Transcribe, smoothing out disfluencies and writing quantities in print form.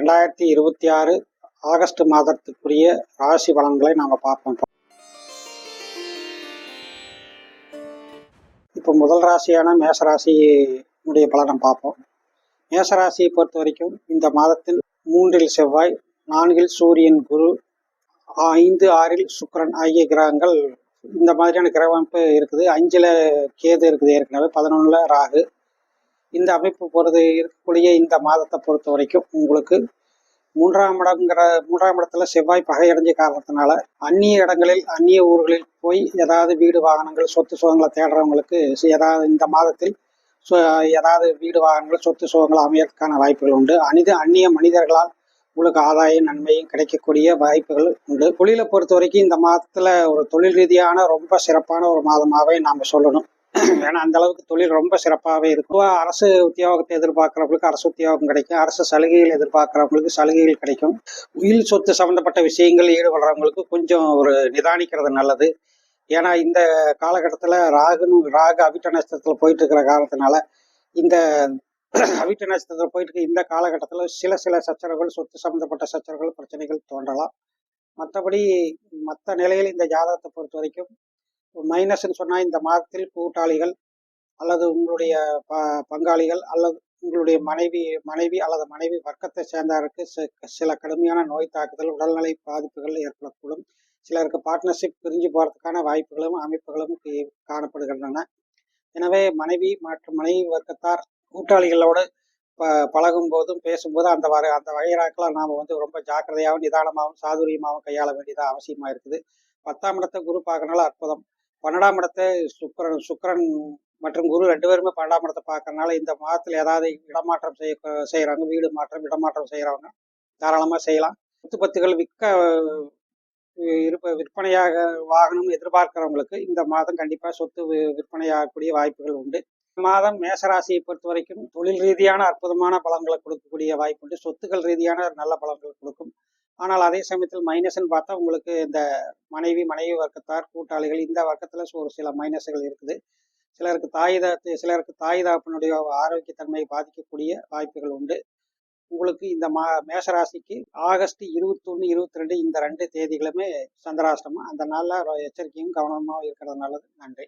2026 August மாதத்துக்குரிய ராசி பலன்களை நாம் பார்ப்போம். இப்போ முதல் ராசியான மேசராசியுடைய பலனை பார்ப்போம். மேசராசியை பொறுத்த வரைக்கும் இந்த மாதத்தில் 3இல் செவ்வாய், 4இல் சூரியன், குரு, 5, 6இல் சுக்கிரன் ஆகிய கிரகங்கள் இந்த மாதிரியான கிரக அமைப்பு இருக்குது. 5இல் கேது இருக்குது, ஏற்கனவே 11இல் ராகு. இந்த அமைப்பு பொறுத்து இருக்கக்கூடிய இந்த மாதத்தை பொறுத்த வரைக்கும் உங்களுக்கு 3ஆம் இடத்துல செவ்வாய் பகையடைஞ்ச காரணத்தினால அந்நிய இடங்களில், அந்நிய ஊர்களில் போய் ஏதாவது வீடு வாகனங்கள் சொத்து சுகங்களை தேடுறவங்களுக்கு ஏதாவது இந்த மாதத்தில் ஏதாவது வீடு வாகனங்கள் சொத்து சுகங்கள் அமையறதுக்கான வாய்ப்புகள் உண்டு. அந்நிய மனிதர்களால் உங்களுக்கு ஆதாயம் நன்மையும் கிடைக்கக்கூடிய வாய்ப்புகள் உண்டு. தொழிலை பொறுத்த வரைக்கும் இந்த மாதத்துல ஒரு தொழில் ரீதியான ரொம்ப சிறப்பான ஒரு மாதமாகவே நாம் சொல்லணும். ஏன்னா அந்த அளவுக்கு தொழில் ரொம்ப சிறப்பாகவே இருக்கும். அரசு உத்தியோகத்தை எதிர்பார்க்குறவங்களுக்கு அரசு உத்தியோகம் கிடைக்கும், அரசு சலுகைகள் எதிர்பார்க்குறவங்களுக்கு சலுகைகள் கிடைக்கும். உயிர் சொத்து சம்மந்தப்பட்ட விஷயங்கள் ஈடுபடுறவங்களுக்கு கொஞ்சம் ஒரு நிதானிக்கிறது நல்லது. ஏன்னா இந்த காலகட்டத்தில் ராகு அவிட்ட நட்சத்திரத்தில் போயிட்டு இருக்கிற காரணத்தினால இந்த அவிட்ட நட்சத்திரத்தில் போயிட்டு இருக்க இந்த காலகட்டத்தில் சில சச்சரவுகள், சொத்து சம்மந்தப்பட்ட சச்சரவுகள், பிரச்சனைகள் தோன்றலாம். மற்றபடி மற்ற நிலையில் இந்த ஜாதகத்தை பொறுத்த வரைக்கும் மைனஸ்ன்னு சொன்னால் இந்த மாதத்தில் கூட்டாளிகள் அல்லது உங்களுடைய பங்காளிகள் அல்லது உங்களுடைய மனைவி அல்லது மனைவி வர்க்கத்தை சேர்ந்தவருக்கு சில கடுமையான நோய் தாக்குதல், உடல்நிலை பாதிப்புகள் ஏற்படக்கூடும். சிலருக்கு பார்ட்னர்ஷிப் பிரிஞ்சு போகிறதுக்கான வாய்ப்புகளும் அமைப்புகளும் காணப்படுகின்றன. எனவே மனைவி மற்றும் மனைவி வர்க்கத்தார் கூட்டாளிகளோடு பழகும் போதும் பேசும்போது அந்த வகைராக்கெல்லாம் நாம் ரொம்ப ஜாக்கிரதையாகவும் நிதானமாகவும் சாதுரியமாகவும் கையாள வேண்டியதாக அவசியமாக இருக்குது. 10ஆம் இடத்தை குரு பார்க்கறனால அற்புதம். 12ஆம் இடத்தை சுக்கிரன் மற்றும் குரு 2 பேருமே 12ஆம் இடத்தை பார்க்கறனால இந்த மாதத்தில் ஏதாவது இடமாற்றம் செய்கிறவங்க, வீடு மாற்றம், இடமாற்றம் செய்கிறவங்க தாராளமாக செய்யலாம். சொத்துப்பத்துகள் விற்பனையாக வாகனம் எதிர்பார்க்கிறவங்களுக்கு இந்த மாதம் கண்டிப்பாக சொத்து விற்பனையாகக்கூடிய வாய்ப்புகள் உண்டு. மாதம் மேசராசியை பொறுத்த வரைக்கும் தொழில் ரீதியான அற்புதமான பலன்களை கொடுக்கக்கூடிய வாய்ப்பு உண்டு. சொத்துக்கள் ரீதியான நல்ல பலன்கள் கொடுக்கும். ஆனால் அதே சமயத்தில் மைனஸ்ன்னு பார்த்தா உங்களுக்கு இந்த மனைவி வர்க்கத்தார், கூட்டாளிகள் இந்த வர்க்கத்தில் ஒரு சில மைனஸ்கள் இருக்குது. சிலருக்கு தாய் தகப்பனுடைய ஆரோக்கியத்தன்மையை பாதிக்கக்கூடிய வாய்ப்புகள் உண்டு. உங்களுக்கு இந்த மேசராசிக்கு ஆகஸ்ட் 21, 22 இந்த 2 தேதிகளுமே சந்திராஷ்டமம். அந்த நாளில் எச்சரிக்கையும் கவனமாக இருக்கிறது நல்லது. நன்றி.